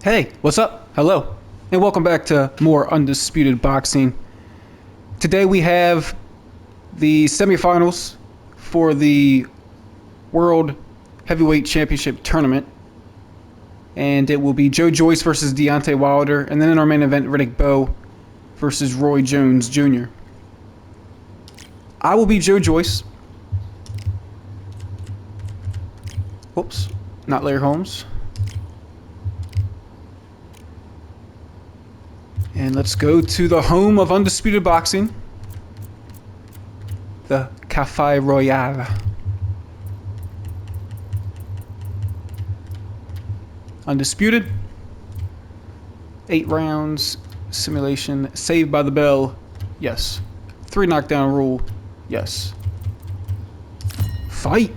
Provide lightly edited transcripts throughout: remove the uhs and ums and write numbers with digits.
Hey, what's up? Hello, and welcome back to more Undisputed Boxing. Today we have the semifinals for the World Heavyweight Championship Tournament. And it will be Joe Joyce versus Deontay Wilder, and then in our main event, Riddick Bowe versus Roy Jones Jr. I will be Joe Joyce. Whoops, not Larry Holmes. And let's go to the home of Undisputed Boxing, the Cafe Royale. Undisputed, 8 rounds, simulation, saved by the bell, yes. 3 knockdown rule, yes. Fight!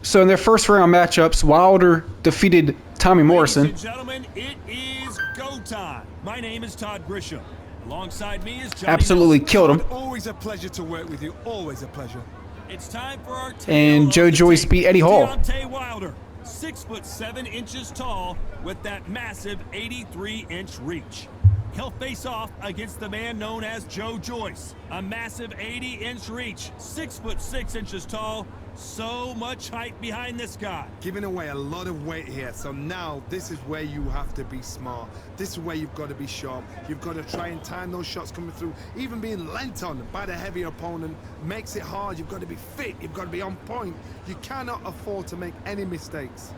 So in their first round matchups, Wilder defeated Tommy Morrison. Ladies and gentlemen, it is go time. My name is Todd Grisham. Alongside me is Johnny Absolutely Nelson. killed him. Always a pleasure to work with you. Always a pleasure. It's time for our And Joe Joyce beat Eddie Hall. Deontay Wilder, 6'7" tall, with that massive 83-inch reach. He'll face off against the man known as Joe Joyce, a massive 80-inch reach, 6'6" tall. So much height behind this guy. Giving away a lot of weight here. So now this is where you have to be smart. This is where you've got to be sharp. You've got to try and time those shots coming through. Even being lent on by the heavier opponent makes it hard. You've got to be fit. You've got to be on point. You cannot afford to make any mistakes.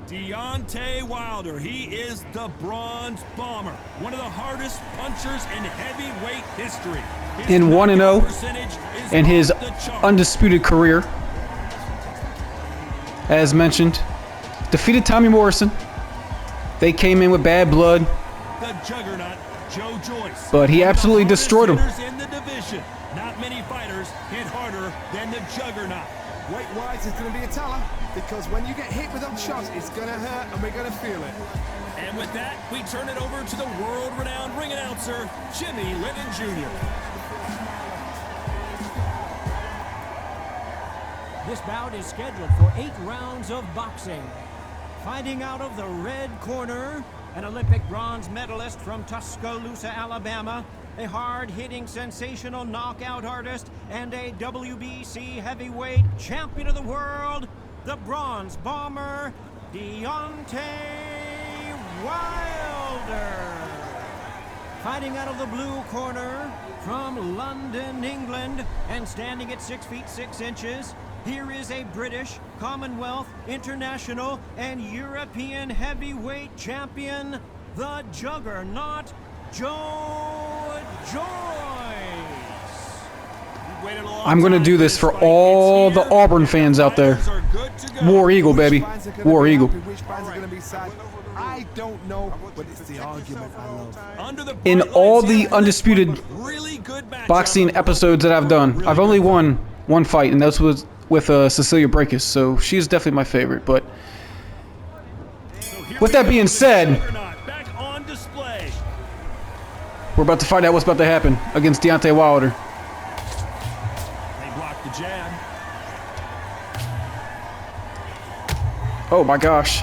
Deontay Wilder, he is the Bronze Bomber, one of the hardest punchers in heavyweight history. In 1-0 in his undisputed career, as mentioned, defeated Tommy Morrison. They came in with bad blood, the juggernaut Joe Joyce, but he absolutely destroyed him. In the division, not many fighters hit harder than the juggernaut. Weight-wise is going to be a teller, because when you get hit with those shots, it's going to hurt and we're going to feel it. And with that, we turn it over to the world-renowned ring announcer, Jimmy Lennon Jr. This bout is scheduled for 8 rounds of boxing. Fighting out of the red corner, an Olympic bronze medalist from Tuscaloosa, Alabama, a hard-hitting, sensational knockout artist, and a WBC heavyweight champion of the world, the Bronze Bomber, Deontay Wilder. Fighting out of the blue corner, from London, England, and standing at 6 feet 6 inches, here is a British, Commonwealth, International, and European heavyweight champion, the Juggernaut, Joe Joyce. I'm going to do this for all the Auburn fans out there. War Eagle, baby. War Eagle. Which bands are going to be sad? I don't know, but it's the argument I love. In all the undisputed boxing episodes that I've done, I've only won one fight, and that was with Cecilia Brækhus, so she's definitely my favorite. But with that being said, we're about to find out what's about to happen against Deontay Wilder. They blocked the jab. Oh my gosh.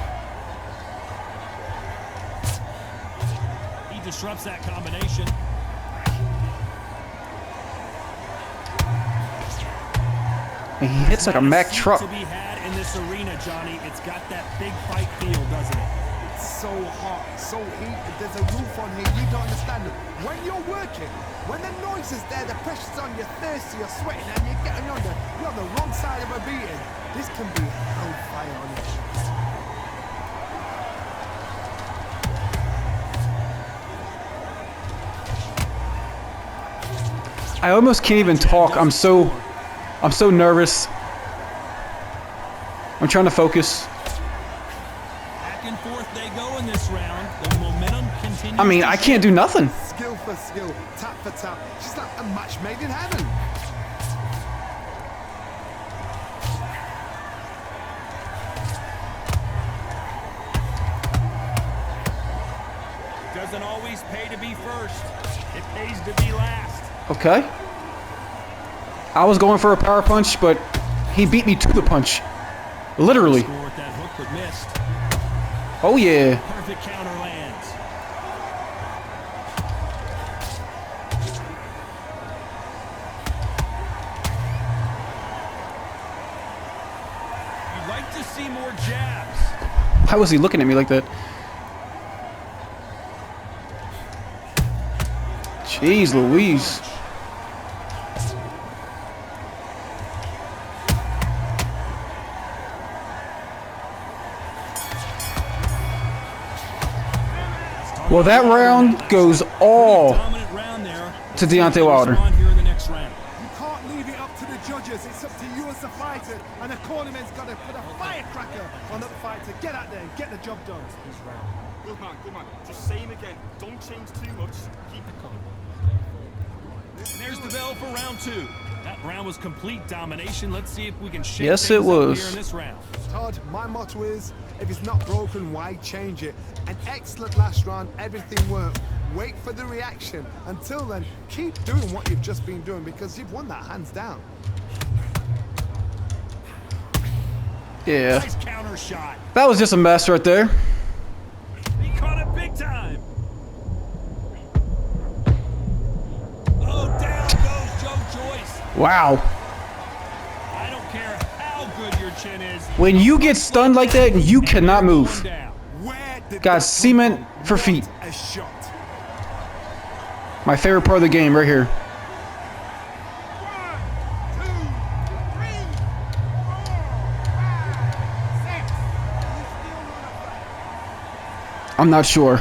He disrupts that combination. And he hits like a Mack truck. To be had in this arena, Johnny. It's got that big fight feel, doesn't it? It's so hot, so heated. There's a roof on here. You don't understand it. When you're working, when the noise is there, the pressure's on, you're thirsty, you're sweating, and you're getting you're on the wrong side of a beating. This can be hellfire on it. I almost can't even talk. I'm so nervous. I'm trying to focus. Back and forth they go in this round. The momentum continues. I mean, I can't do nothing. Skill for skill, tap for tap. She's like a match made in heaven. Doesn't always pay to be first. It pays to be last. Okay. I was going for a power punch, but he beat me to the punch. Literally. Score with that hook, but missed. Oh, yeah. Perfect counter lands. You'd like to see more jabs. Why was he looking at me like that? Jeez Louise. Well, that round goes all Dominant round there. to Deontay Wilder. Here in the next round. You can't leave it up to the judges. It's up to you as the fighter, and the cornerman's got to put a firecracker on that fighter. Get out there and get the job done. Good man, good man. Just same again. Don't change too much. Keep it calm. And there's the bell for round 2. That round was complete domination. Let's see if we can shake Yes, things it up was. here in this round. Todd, my motto is, if it's not broken, why change it? An excellent last round, everything worked. Wait for the reaction. Until then, keep doing what you've just been doing because you've won that hands down. Yeah. Nice counter shot. That was just a mess right there. He caught it big time. Oh, down goes Joe Joyce. Wow. I don't care how good your chin is. When you get stunned like that, you cannot move. Down. Where did Got that come cement from? for feet. What a shot. My favorite part of the game right here. I'm not sure.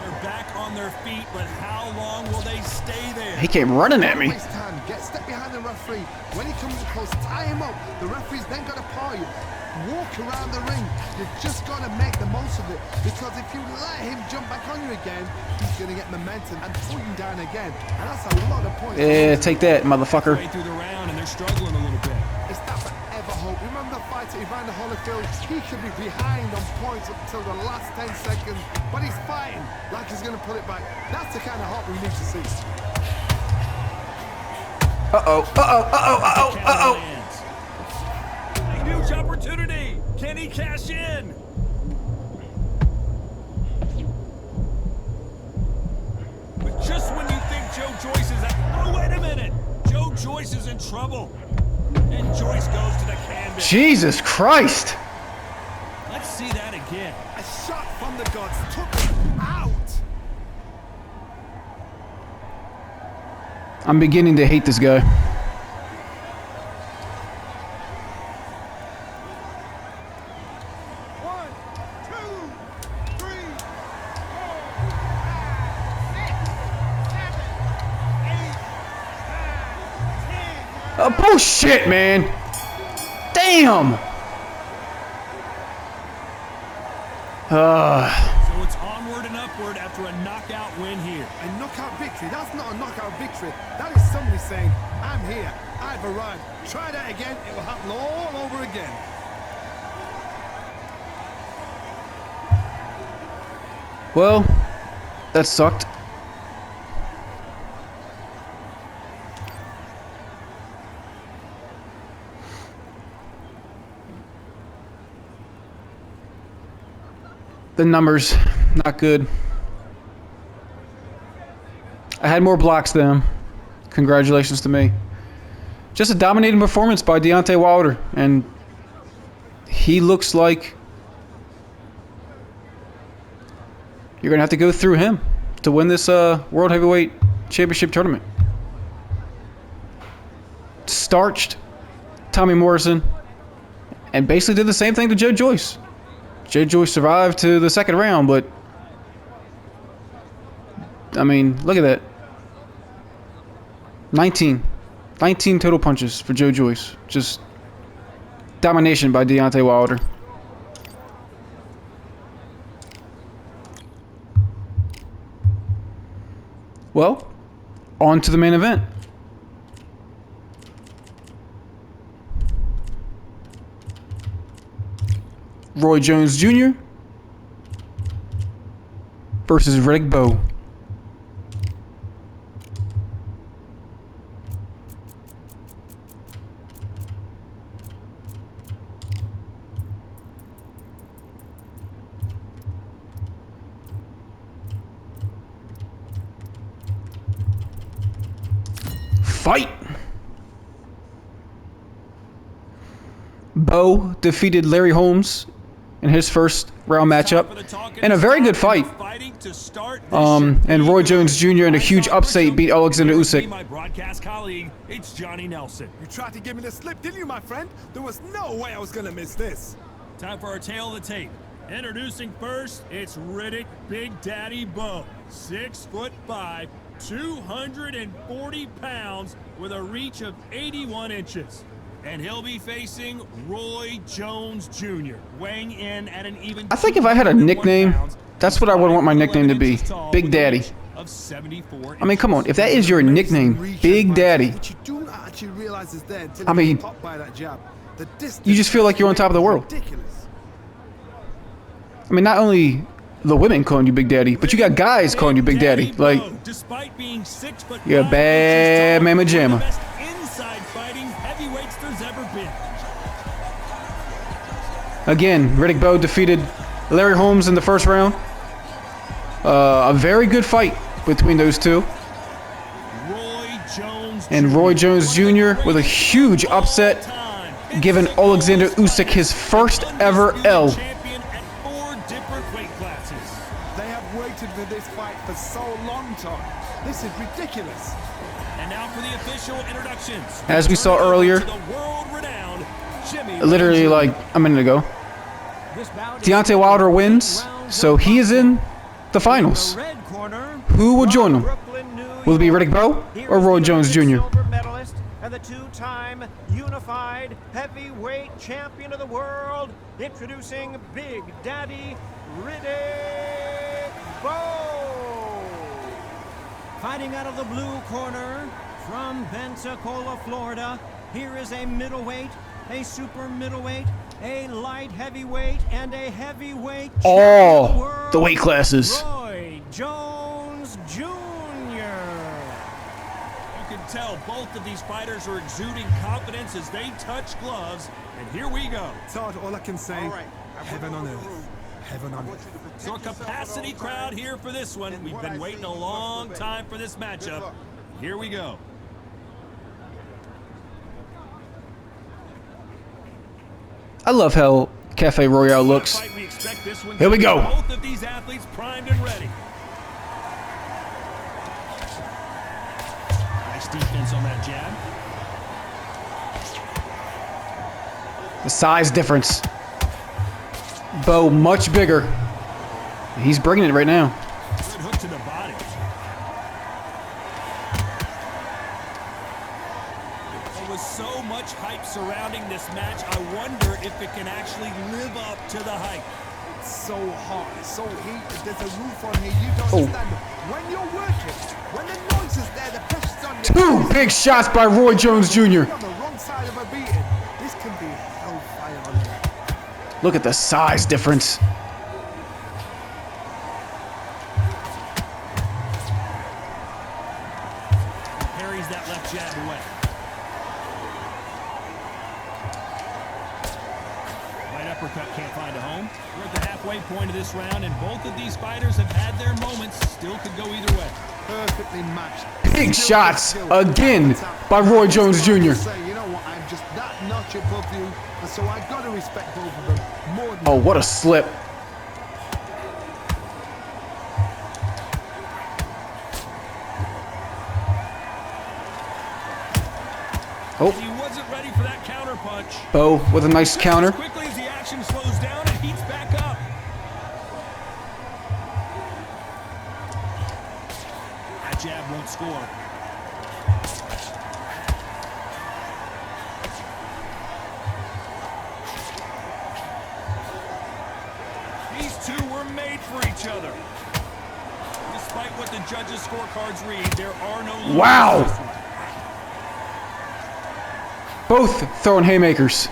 They're back on their feet, but how long will they stay there? He came running at me. Waste time. Get step behind the referee. When he comes close, tie him up. The referee's then got to paw you. Walk around the ring. You've just got to make the most of it. Because if you let him jump back on you again, he's going to get momentum and pull you down again. And that's a lot of points. Yeah, take that, motherfucker. Way through the round, and they're struggling a little bit. It's that forever hope. Remember the fighter Evander Holyfield? He could be behind on points up till the last 10 seconds, but he's fighting like he's going to pull it back. That's the kind of hope we need to see. Uh-oh, uh-oh, uh-oh, uh-oh, uh-oh. A huge opportunity. Can he cash in? But just when you think Joe Joyce is out, oh, wait a minute. Joe Joyce is in trouble. And Joyce goes to the canvas. Jesus Christ. Let's see that again. A shot from the gods took him out. I'm beginning to hate this guy. Oh, bullshit, man. Damn. So it's onward and upward after a knockout win here. A knockout victory. That's not a knockout victory. That is somebody saying, I'm here. I've arrived. Try that again. It will happen all over again. Well, that sucked. The numbers, not good. I had more blocks than him. Congratulations to me. Just a dominating performance by Deontay Wilder, and he looks like you're going to have to go through him to win this World Heavyweight Championship tournament. Starched Tommy Morrison and basically did the same thing to Joe Joyce. Joe Joyce survived to the second round, but I mean, look at that. 19 total punches for Joe Joyce. Just domination by Deontay Wilder. Well, on to the main event. Roy Jones Jr. versus Riddick Bowe. fight. Bowe defeated Larry Holmes in his first round matchup, and a very good fight. And Roy Jones Jr. in a huge upset beat Alexander Usyk. My broadcast colleague, it's Johnny Nelson. You tried to give me the slip, didn't you, my friend? There was no way I was gonna miss this. Time for our tale of the tape. Introducing first, it's Riddick Big Daddy Bowe, 6'5", 240 pounds, with a reach of 81 inches. And he'll be facing Roy Jones Jr., weighing in at an even. I think if I had a nickname, that's what I would want my nickname to be. Big Daddy. I mean, come on. If that is your nickname, Big Daddy, What you do not actually realize is there until I mean, you get popped by that jab. The distance you just feel like you're on top of the world. ridiculous. I mean, not only the women calling you Big Daddy, but you got guys calling you Big Daddy. Like, despite being 6'5", you're a bad mamma jamma. best inside fighting heavyweights there's ever been. Again, Riddick Bowe defeated Larry Holmes in the first round. A very good fight between those two. And Roy Jones Jr. with a huge upset, giving Alexander Usyk his first ever L. They have waited for this fight for so long, Tom. This is ridiculous. And now for the official introductions. As we saw earlier, literally like a minute ago, Deontay Wilder wins, so he is in the finals. Who will join him? Will it be Riddick Bowe or Roy Jones Jr.? And the two-time unified heavyweight champion of the world, introducing Big Daddy Riddick Bowe. Fighting out of the blue corner from Pensacola, Florida, here is a middleweight, a super middleweight, a light heavyweight, and a heavyweight champion of the world, the weight classes. Roy Jones Jr. You can tell both of these fighters are exuding confidence as they touch gloves. And here we go. Todd, all I can say, heaven on earth. Heaven on earth. So a capacity crowd here for this one. We've been waiting a long time for this matchup. Here we go. I love how Cafe Royale looks. Here we go. Both of these athletes primed and ready. Nice defense on that jab. The size difference. Bowe much bigger. He's bringing it right now. Good hook to the body. There was so much hype surrounding this match. I wonder if it can actually live up to the hype. It's so hot, it's so heated, there's a roof on here, you don't understand. When you're working, when the noise is there, the pressure's on you. Two big shots by Roy Jones Jr. On the wrong side of a beating, this can be hellfire on you. Look at the size difference. Parries that left jab away. Right uppercut can't find a home. We're at the halfway point of this round, and both of these fighters have had their moments. Still could go either way. Perfectly matched. Big shots again by Roy Jones Jr. Say, you know what, I'm just that notch above you, and so I gotta respect both of them more than Oh, what a slip. Oh, He wasn't ready for that counter punch. Bowe with a nice counter. As quickly as the action slows down, it heats back up. That jab won't score. These two were made for each other. Despite what the judges' scorecards read, there are no losers Wow. in this one. Both throwing haymakers.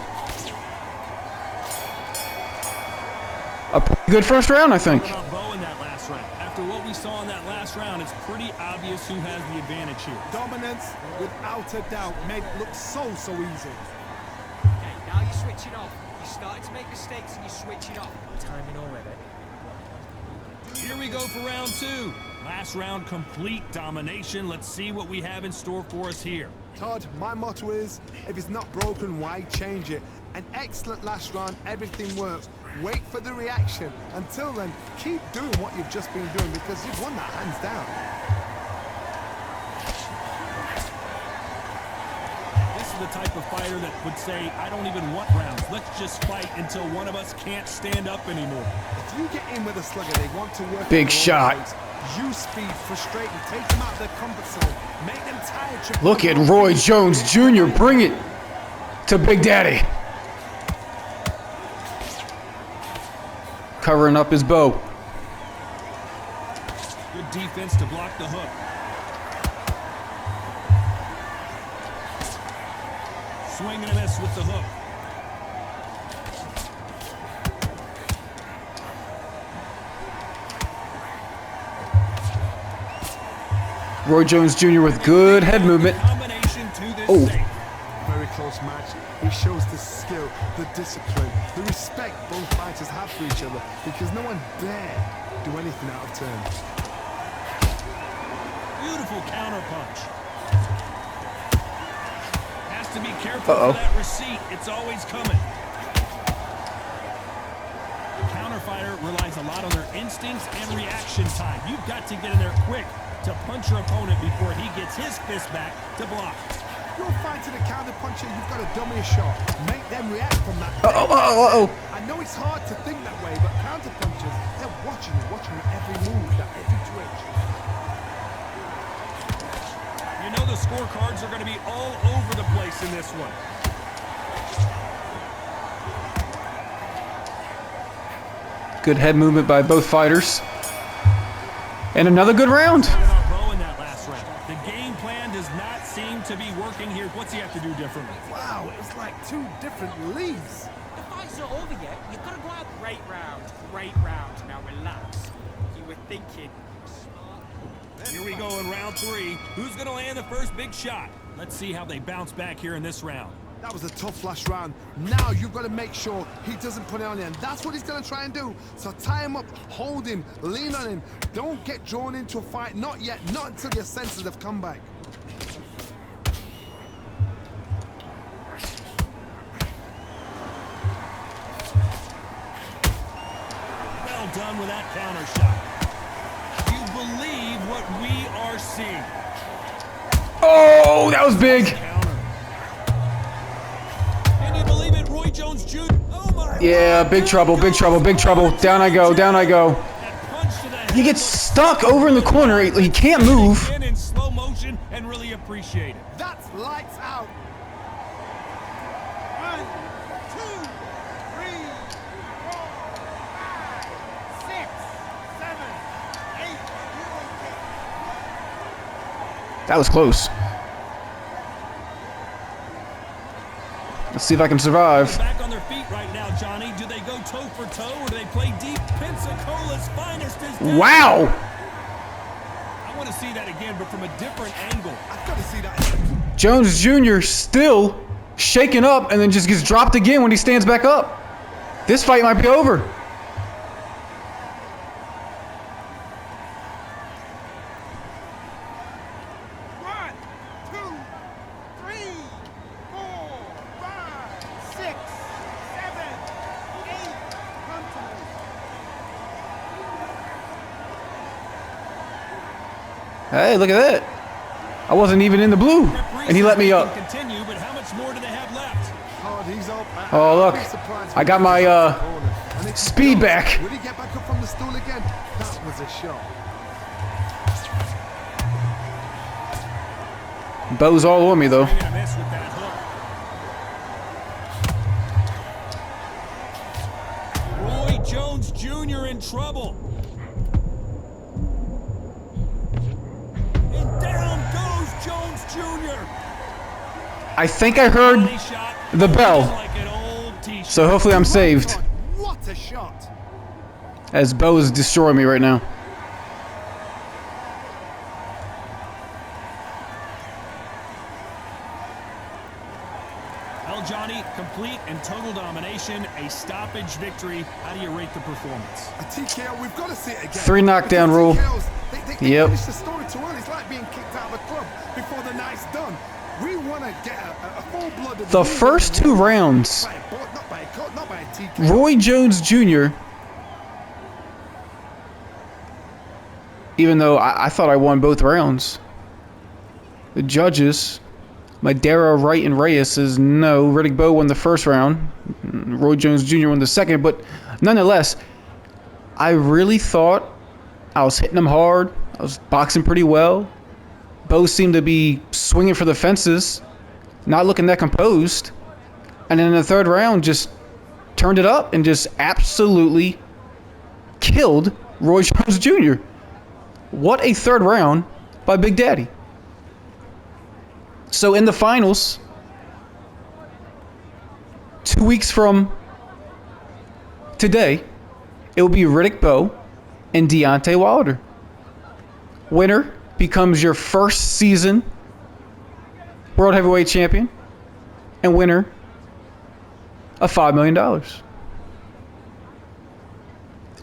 A pretty good first round, I think. What about Bowe in that last round? After what we saw in that last round, it's pretty obvious who has the advantage here. dominance, without a doubt, made it look so easy. Okay, now you're switching off. You're starting to make mistakes and you're switching off. Timing already. Here we go for round two. Last round, complete domination. Let's see what we have in store for us here. Todd, my motto is, if it's not broken, why change it? An excellent last round, everything works. Wait for the reaction. Until then, keep doing what you've just been doing because you've won that hands down. This is the type of fighter that would say, I don't even want rounds. Let's just fight until one of us can't stand up anymore. If you get in with a slugger, they want to work. Big shot. Use speed, frustrate them, take them out of their comfort zone, make them tired. Look at Roy Jones Jr. Bring it to Big Daddy. Covering up his Bowe. Good defense to block the hook. Swing and a miss with the hook. Roy Jones Jr. with good head movement. Combination to this Oh. safe. Very close match. He shows the skill, the discipline, the respect both fighters have for each other because no one dare do anything out of turn. Beautiful counter punch. Has to be careful Uh-oh. for that receipt. It's always coming. The counter fighter relies a lot on their instincts and reaction time. You've got to get in there quick to punch your opponent before he gets his fist back to block. You're fighting a counter puncher, you've got to dummy a shot. Make them react from that. I know it's hard to think that way, but counter punchers, they're watching you every move, every twitch. You know the scorecards are going to be all over the place in this one. Good head movement by both fighters. And another good round. About Bowe in that last round. The game plan does not seem to be working here. What's he have to do differently? Wow, it's like two different leagues. The fight's not over yet. You've got to go out. Great round. Great round. Now relax. You were thinking. Here we go in round 3. Who's going to land the first big shot? Let's see how they bounce back here in this round. That was a tough last round. Now you've got to make sure he doesn't put it on you, and that's what he's going to try and do. So tie him up, hold him, lean on him. Don't get drawn into a fight. Not yet. Not until your senses have come back. Well done with that counter shot. You believe what we are seeing. Oh, that was big. Counter. Can you believe it? Roy Jones Jr. Oh my. Yeah, big trouble, big trouble, big trouble. Down I go, down I go. That punch to the head. He gets stuck over in the corner. He can't move. In slow motion and really appreciate it. That's lights out. 1, 2, 3, 4, 5, 6, 7, 8. That was close. Let's see if I can survive. Back on their feet right now, Johnny. Do they go toe for toe or do they play deep? Pensacola's finest is down. Wow. I want to see that again, but from a different angle. I've got to see that. Jones Jr. still shaken up and then just gets dropped again when he stands back up. This fight might be over. Hey, look at that. I wasn't even in the blue, and he let me up. Continue, but how much more do they have left? Oh, look. I got my speed back. Will he get back up from the stool again? That was a shot. Bowe's all on me, though. Swing and a miss with that hook. Roy Jones Jr. in trouble. And down goes Jones Jr. I think I heard the bell, Like an old t-shirt. so hopefully I'm saved, What a shot. as Bowe is destroying me right now. Well, Johnny, complete and total domination, a stoppage victory. How do you rate the performance? A TKO, we've got to see it again. 3 knockdown rule. TKOs, they Yep. Finish the story too early. It's like being kicked out of a club before the night's done. We want to get a full-blooded... The first 2 rounds, Not by a cut, not by a TK. Roy Jones Jr., even though I thought I won both rounds, the judges, Madera, Wright, and Reyes says no. Riddick Bowe won the first round. Roy Jones Jr. won the second. But nonetheless, I really thought I was hitting him hard. I was boxing pretty well. Bowe seemed to be swinging for the fences, not looking that composed. And then in the third round, just turned it up and just absolutely killed Roy Jones Jr. What a third round by Big Daddy. So in the finals, 2 weeks from today, it will be Riddick Bowe and Deontay Wilder. Winner becomes your first season World Heavyweight Champion and winner of $5 million.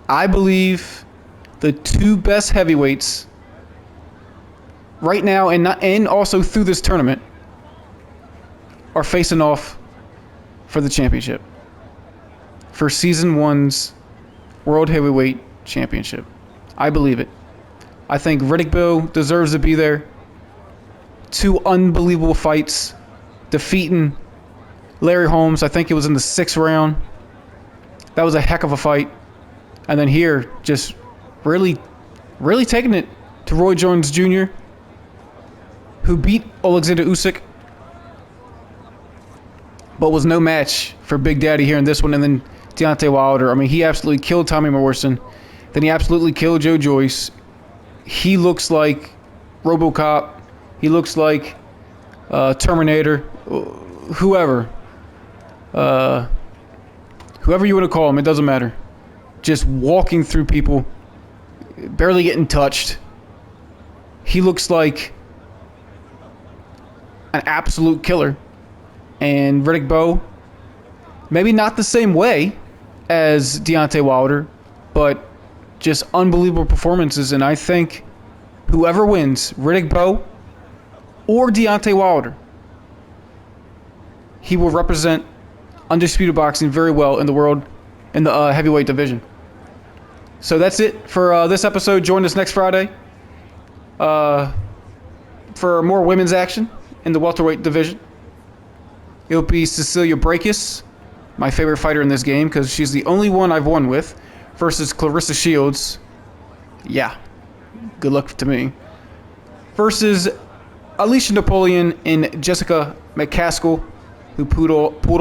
I believe the 2 best heavyweights right now and also through this tournament are facing off for the championship. For season 1's World Heavyweight Championship. I believe it. I think Riddick Bowe deserves to be there. 2 unbelievable fights. Defeating Larry Holmes, I think it was in the 6th round. That was a heck of a fight. And then here, just really taking it to Roy Jones Jr., who beat Alexander Usyk, but was no match for Big Daddy here in this one. And then Deontay Wilder, I mean, he absolutely killed Tommy Morrison. Then he absolutely killed Joe Joyce. He looks like RoboCop. He looks like Terminator. Whoever. Whoever you want to call him, it doesn't matter. Just walking through people, barely getting touched. He looks like an absolute killer. And Riddick Bowe, maybe not the same way as Deontay Wilder, but just unbelievable performances. And I think whoever wins, Riddick Bowe or Deontay Wilder, he will represent Undisputed Boxing very well in the heavyweight division. So that's it for this episode. Join us next Friday for more women's action in the welterweight division. It'll be Cecilia Brækhus, my favorite fighter in this game because she's the only one I've won with, versus Clarissa Shields. Yeah, good luck to me. Versus Alicia Napoleon and Jessica McCaskill, who pulled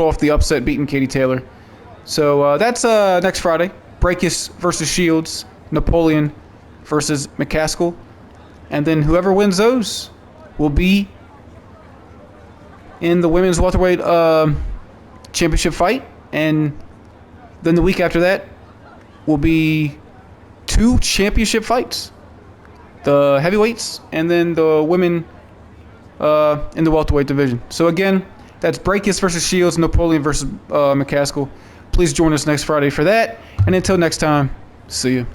off the upset beating Katie Taylor. So that's next Friday. Brækhus versus Shields, Napoleon versus McCaskill. And then whoever wins those will be in the women's welterweight championship fight. And then the week after that will be 2 championship fights. The heavyweights and then the women in the welterweight division. So again, that's Brækhus versus Shields, Napoleon versus McCaskill. Please join us next Friday for that. And until next time, see you.